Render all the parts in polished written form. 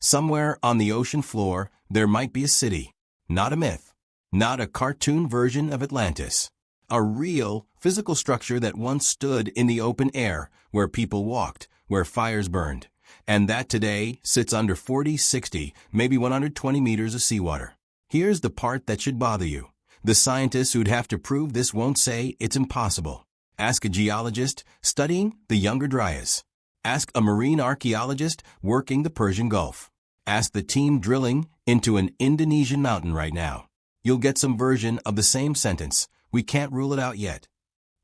Somewhere on the ocean floor, there might be a city. Not a myth. Not a cartoon version of Atlantis. A real, physical structure that once stood in the open air, where people walked, where fires burned, and that today sits under 40, 60, maybe 120 meters of seawater. Here's the part that should bother you. The scientists who'd have to prove this won't say it's impossible. Ask a geologist studying the Younger Dryas. Ask a marine archaeologist working the Persian Gulf. Ask the team drilling into an Indonesian mountain right now. You'll get some version of the same sentence. We can't rule it out yet.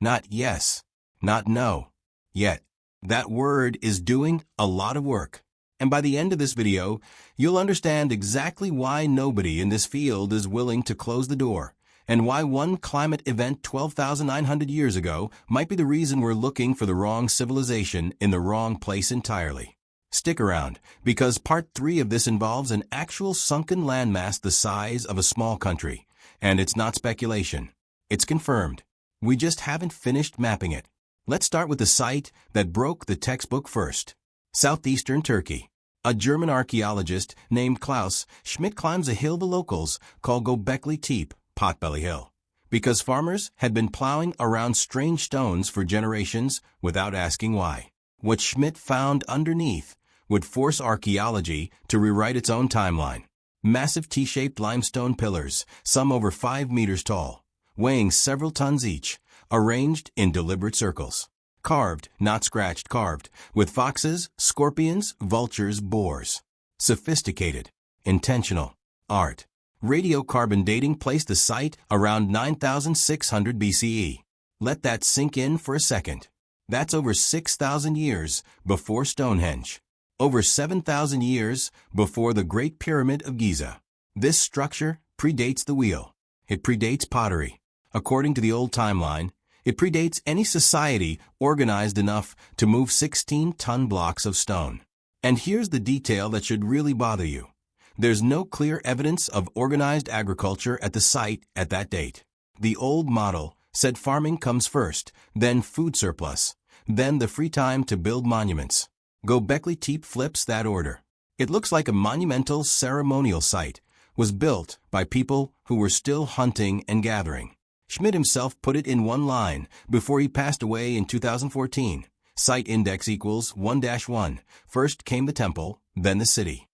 Not yes, not no, yet. That word is doing a lot of work. And by the end of this video, you'll understand exactly why nobody in this field is willing to close the door, and why one climate event 12,900 years ago might be the reason we're looking for the wrong civilization in the wrong place entirely. Stick around, because part 3 of this involves an actual sunken landmass the size of a small country, and it's not speculation. It's confirmed. We just haven't finished mapping it. Let's start with the site that broke the textbook first. Southeastern Turkey. A German archaeologist named Klaus Schmidt climbs a hill the locals call Göbekli Tepe, Potbelly Hill, because farmers had been plowing around strange stones for generations without asking why. What Schmidt found underneath would force archaeology to rewrite its own timeline. Massive T-shaped limestone pillars, some over 5 meters tall, weighing several tons each, arranged in deliberate circles. Carved, not scratched, carved, with foxes, scorpions, vultures, boars. Sophisticated, intentional, art. Radiocarbon dating placed the site around 9,600 BCE. Let that sink in for a second. That's over 6,000 years before Stonehenge. Over 7,000 years before the Great Pyramid of Giza. This structure predates the wheel. It predates pottery. According to the old timeline, it predates any society organized enough to move 16-ton blocks of stone. And here's the detail that should really bother you. There's no clear evidence of organized agriculture at the site at that date. The old model said farming comes first, then food surplus, then the free time to build monuments. Göbekli Tepe flips that order. It looks like a monumental ceremonial site was built by people who were still hunting and gathering. Schmidt himself put it in one line before he passed away in 2014. Site index equals 1-1. First came the temple, then the city.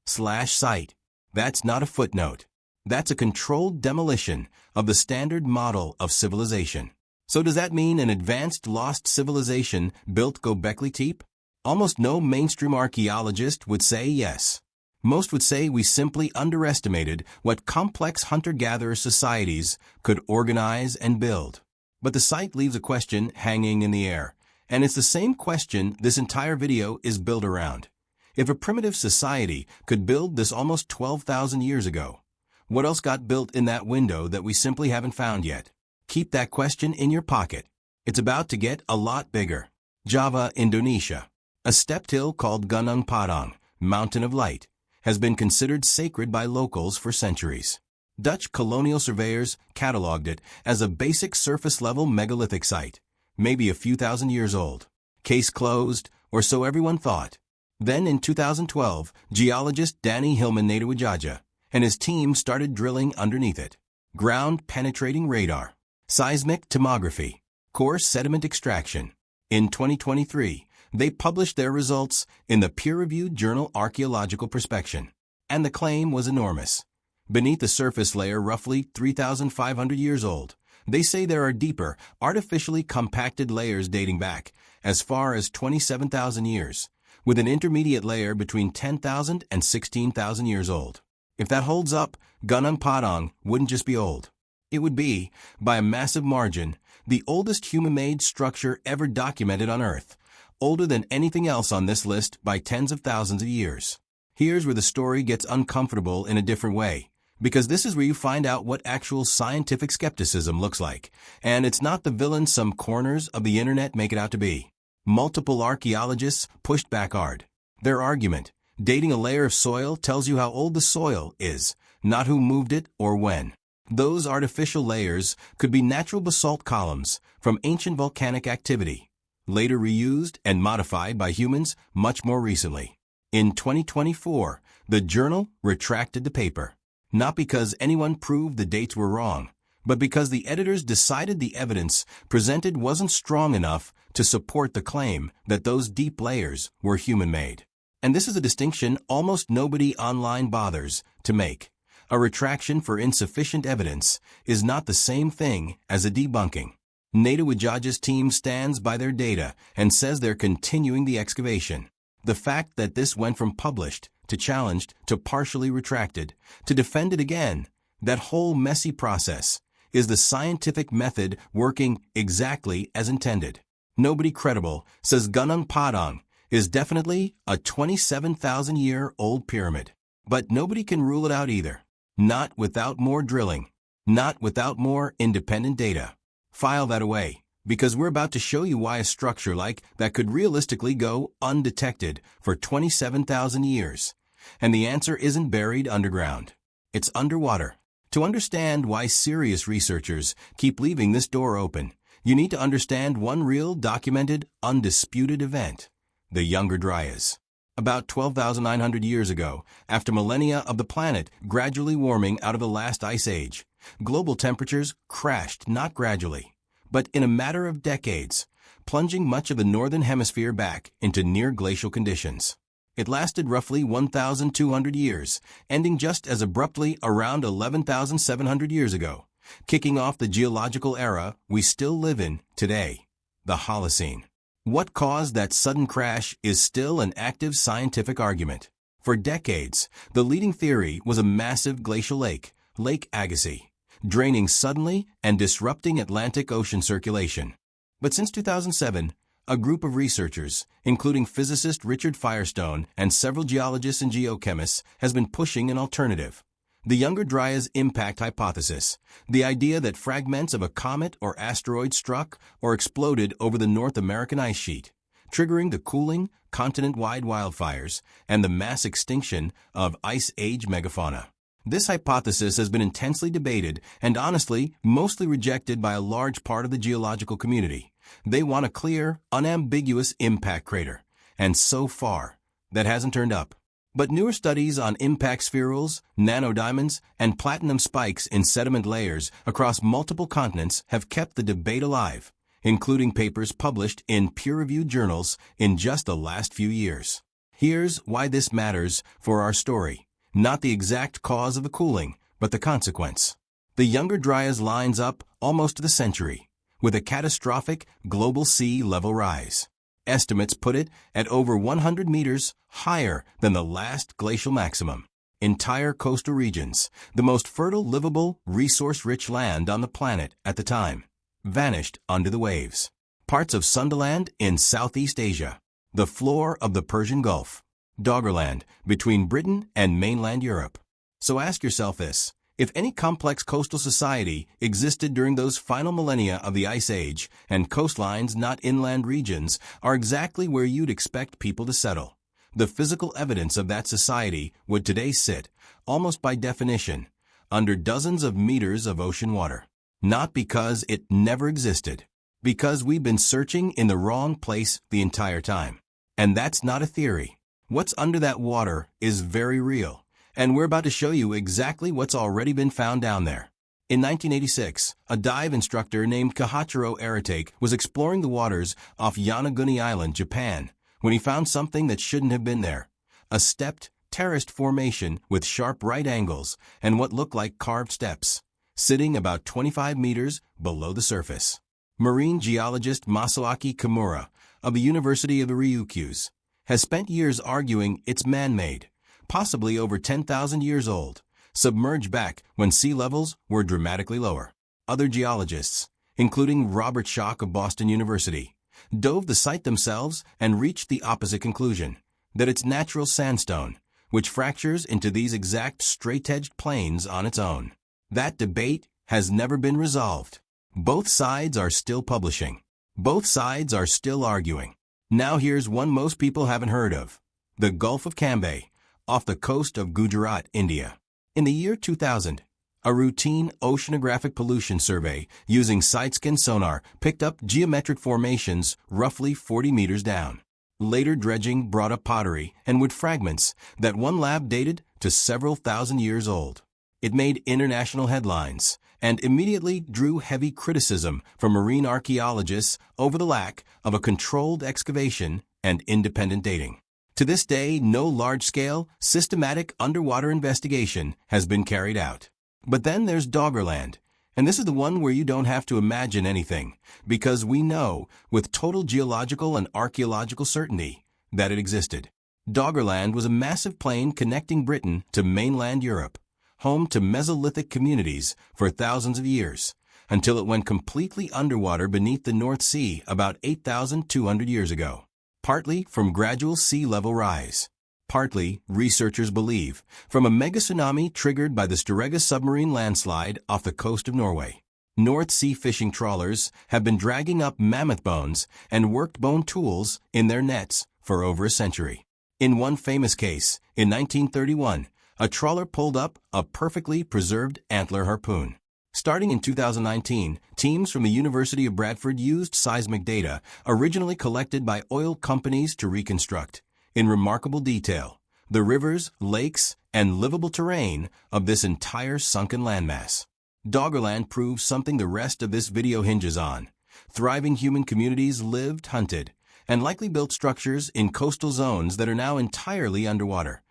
/site. That's not a footnote. That's a controlled demolition of the standard model of civilization. So does that mean an advanced lost civilization built Göbekli Tepe? Almost no mainstream archaeologist would say yes. Most would say we simply underestimated what complex hunter-gatherer societies could organize and build. But the site leaves a question hanging in the air, and it's the same question this entire video is built around. If a primitive society could build this almost 12,000 years ago, what else got built in that window that we simply haven't found yet? Keep that question in your pocket. It's about to get a lot bigger. Java, Indonesia. A stepped hill called Gunung Padang, Mountain of Light, has been considered sacred by locals for centuries. Dutch colonial surveyors cataloged it as a basic surface-level megalithic site, maybe a few thousand years old. Case closed, or so everyone thought. Then in 2012, geologist Danny Hillman-Nadewajaja and his team started drilling underneath it. Ground-penetrating radar, seismic tomography, core sediment extraction. In 2023, they published their results in the peer-reviewed journal Archaeological Prospection. And the claim was enormous. Beneath the surface layer, roughly 3,500 years old, they say there are deeper, artificially compacted layers dating back as far as 27,000 years, with an intermediate layer between 10,000 and 16,000 years old. If that holds up, Gunung Padang wouldn't just be old. It would be, by a massive margin, the oldest human-made structure ever documented on Earth, older than anything else on this list by tens of thousands of years. Here's where the story gets uncomfortable in a different way, because this is where you find out what actual scientific skepticism looks like, and it's not the villain some corners of the internet make it out to be. Multiple archaeologists pushed back hard. Their argument, dating a layer of soil tells you how old the soil is, not who moved it or when. Those artificial layers could be natural basalt columns from ancient volcanic activity, later reused and modified by humans much more recently. In 2024, the journal retracted the paper. Not because anyone proved the dates were wrong, but because the editors decided the evidence presented wasn't strong enough to support the claim that those deep layers were human-made. And this is a distinction almost nobody online bothers to make. A retraction for insufficient evidence is not the same thing as a debunking. Neda Wajaja's team stands by their data and says they're continuing the excavation. The fact that this went from published to challenged to partially retracted to defended again, that whole messy process, is the scientific method working exactly as intended. Nobody credible says Gunung Padang is definitely a 27,000-year-old pyramid. But nobody can rule it out either. Not without more drilling. Not without more independent data. File that away, because we're about to show you why a structure like that could realistically go undetected for 27,000 years. And the answer isn't buried underground. It's underwater. To understand why serious researchers keep leaving this door open, you need to understand one real, documented, undisputed event: the Younger Dryas. About 12,900 years ago, after millennia of the planet gradually warming out of the last ice age, global temperatures crashed not gradually, but in a matter of decades, plunging much of the northern hemisphere back into near-glacial conditions. It lasted roughly 1,200 years, ending just as abruptly around 11,700 years ago, kicking off the geological era we still live in today, the Holocene. What caused that sudden crash is still an active scientific argument. For decades, the leading theory was a massive glacial lake, Lake Agassiz, draining suddenly and disrupting Atlantic Ocean circulation. But since 2007, a group of researchers, including physicist Richard Firestone and several geologists and geochemists, has been pushing an alternative. The Younger Dryas impact hypothesis, the idea that fragments of a comet or asteroid struck or exploded over the North American ice sheet, triggering the cooling, continent-wide wildfires and the mass extinction of Ice Age megafauna. This hypothesis has been intensely debated and honestly mostly rejected by a large part of the geological community. They want a clear, unambiguous impact crater, and so far, that hasn't turned up. But newer studies on impact spherules, nanodiamonds, and platinum spikes in sediment layers across multiple continents have kept the debate alive, including papers published in peer-reviewed journals in just the last few years. Here's why this matters for our story. Not the exact cause of the cooling, but the consequence. The Younger Dryas lines up almost to the century, with a catastrophic global sea level rise. Estimates put it at over 100 meters higher than the last glacial maximum. Entire coastal regions, the most fertile, livable, resource-rich land on the planet at the time, vanished under the waves. Parts of Sundaland in Southeast Asia, the floor of the Persian Gulf, Doggerland between Britain and mainland Europe. So ask yourself this: if any complex coastal society existed during those final millennia of the Ice Age, and coastlines, not inland regions, are exactly where you'd expect people to settle, the physical evidence of that society would today sit, almost by definition, under dozens of meters of ocean water. Not because it never existed, because we've been searching in the wrong place the entire time. And that's not a theory. What's under that water is very real. And we're about to show you exactly what's already been found down there. In 1986, a dive instructor named Kahachiro Aratake was exploring the waters off Yonaguni Island, Japan, when he found something that shouldn't have been there: a stepped, terraced formation with sharp right angles and what looked like carved steps, sitting about 25 meters below the surface. Marine geologist Masaaki Kimura of the University of the Ryukyus has spent years arguing it's man-made, possibly over 10,000 years old, submerged back when sea levels were dramatically lower. Other geologists, including Robert Schoch of Boston University, dove the site themselves and reached the opposite conclusion, that it's natural sandstone, which fractures into these exact straight-edged planes on its own. That debate has never been resolved. Both sides are still publishing. Both sides are still arguing. Now here's one most people haven't heard of: the Gulf of Cambay, off the coast of Gujarat, India. In the year 2000, a routine oceanographic pollution survey using side-scan sonar picked up geometric formations roughly 40 meters down. Later dredging brought up pottery and wood fragments that one lab dated to several thousand years old. It made international headlines and immediately drew heavy criticism from marine archaeologists over the lack of a controlled excavation and independent dating. To this day, no large-scale, systematic underwater investigation has been carried out. But then there's Doggerland, and this is the one where you don't have to imagine anything, because we know, with total geological and archaeological certainty, that it existed. Doggerland was a massive plain connecting Britain to mainland Europe, home to Mesolithic communities for thousands of years, until it went completely underwater beneath the North Sea about 8,200 years ago. Partly from gradual sea level rise. Partly, researchers believe, from a mega tsunami triggered by the Storegga submarine landslide off the coast of Norway. North Sea fishing trawlers have been dragging up mammoth bones and worked bone tools in their nets for over a century. In one famous case, in 1931, a trawler pulled up a perfectly preserved antler harpoon. Starting in 2019, teams from the University of Bradford used seismic data originally collected by oil companies to reconstruct, in remarkable detail, the rivers, lakes, and livable terrain of this entire sunken landmass. Doggerland proves something the rest of this video hinges on. Thriving human communities lived, hunted, and likely built structures in coastal zones that are now entirely underwater.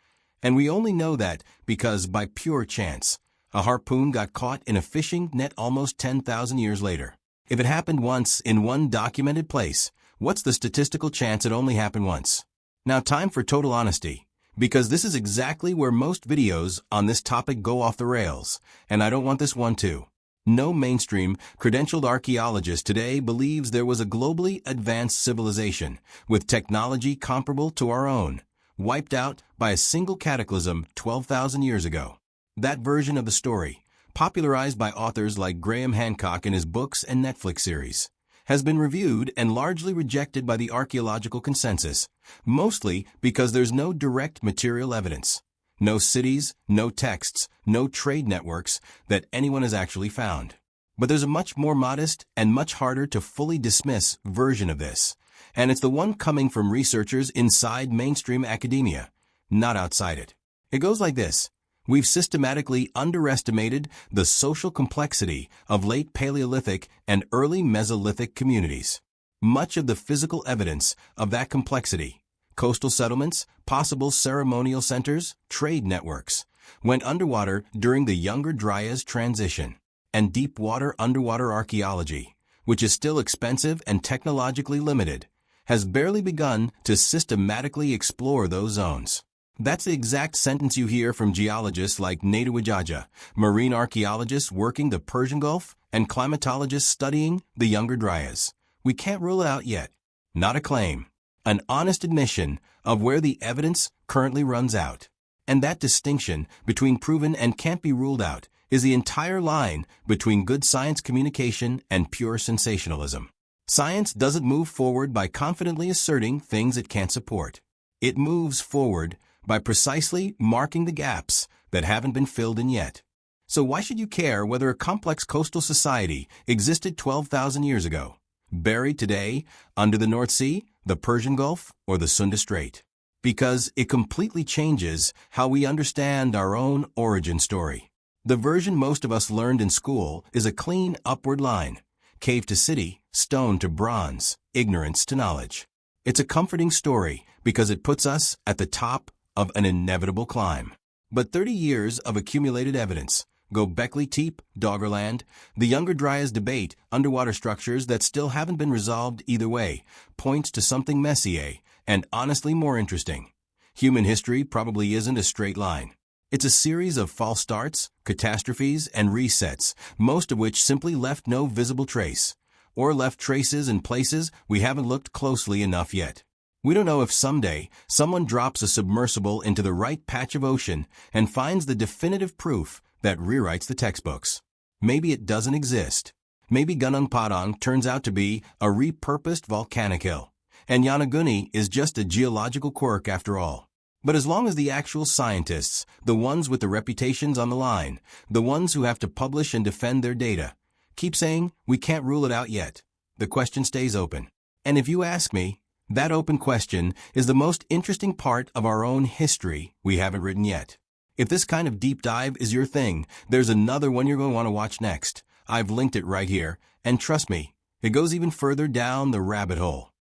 And we only know that because, by pure chance, a harpoon got caught in a fishing net almost 10,000 years later. If it happened once in one documented place, what's the statistical chance it only happened once? Now, time for total honesty, because this is exactly where most videos on this topic go off the rails, and I don't want this one to. No mainstream, credentialed archaeologist today believes there was a globally advanced civilization with technology comparable to our own, wiped out by a single cataclysm 12,000 years ago. That version of the story, popularized by authors like Graham Hancock in his books and Netflix series, has been reviewed and largely rejected by the archaeological consensus, mostly because there's no direct material evidence, no cities, no texts, no trade networks that anyone has actually found. But there's a much more modest and much harder to fully dismiss version of this, and it's the one coming from researchers inside mainstream academia, not outside it. It goes like this. We've systematically underestimated the social complexity of late Paleolithic and early Mesolithic communities. Much of the physical evidence of that complexity, coastal settlements, possible ceremonial centers, trade networks, went underwater during the Younger Dryas transition. And deep water underwater archaeology, which is still expensive and technologically limited, has barely begun to systematically explore those zones. That's the exact sentence you hear from geologists like Neda Wajaja, marine archaeologists working the Persian Gulf, and climatologists studying the Younger Dryas. We can't rule it out yet. Not a claim. An honest admission of where the evidence currently runs out. And that distinction between proven and can't be ruled out is the entire line between good science communication and pure sensationalism. Science doesn't move forward by confidently asserting things it can't support. It moves forward by precisely marking the gaps that haven't been filled in yet. So why should you care whether a complex coastal society existed 12,000 years ago, buried today under the North Sea, the Persian Gulf, or the Sunda Strait? Because it completely changes how we understand our own origin story. The version most of us learned in school is a clean upward line, cave to city, stone to bronze, ignorance to knowledge. It's a comforting story because it puts us at the top of an inevitable climb. But 30 years of accumulated evidence, Göbekli Tepe, Doggerland, the Younger Dryas debate, underwater structures that still haven't been resolved either way, points to something messier and honestly more interesting. Human history probably isn't a straight line. It's a series of false starts, catastrophes, and resets, most of which simply left no visible trace, or left traces in places we haven't looked closely enough yet. We don't know if someday someone drops a submersible into the right patch of ocean and finds the definitive proof that rewrites the textbooks. Maybe it doesn't exist. Maybe Gunung Padang turns out to be a repurposed volcanic hill, and Yonaguni is just a geological quirk after all. But as long as the actual scientists, the ones with the reputations on the line, the ones who have to publish and defend their data, keep saying we can't rule it out yet, the question stays open. And if you ask me, That open question is the most interesting part of our own history we haven't written yet. If this kind of deep dive is your thing, there's another one you're going to want to watch next. I've linked it right here, and trust me, it goes even further down the rabbit hole.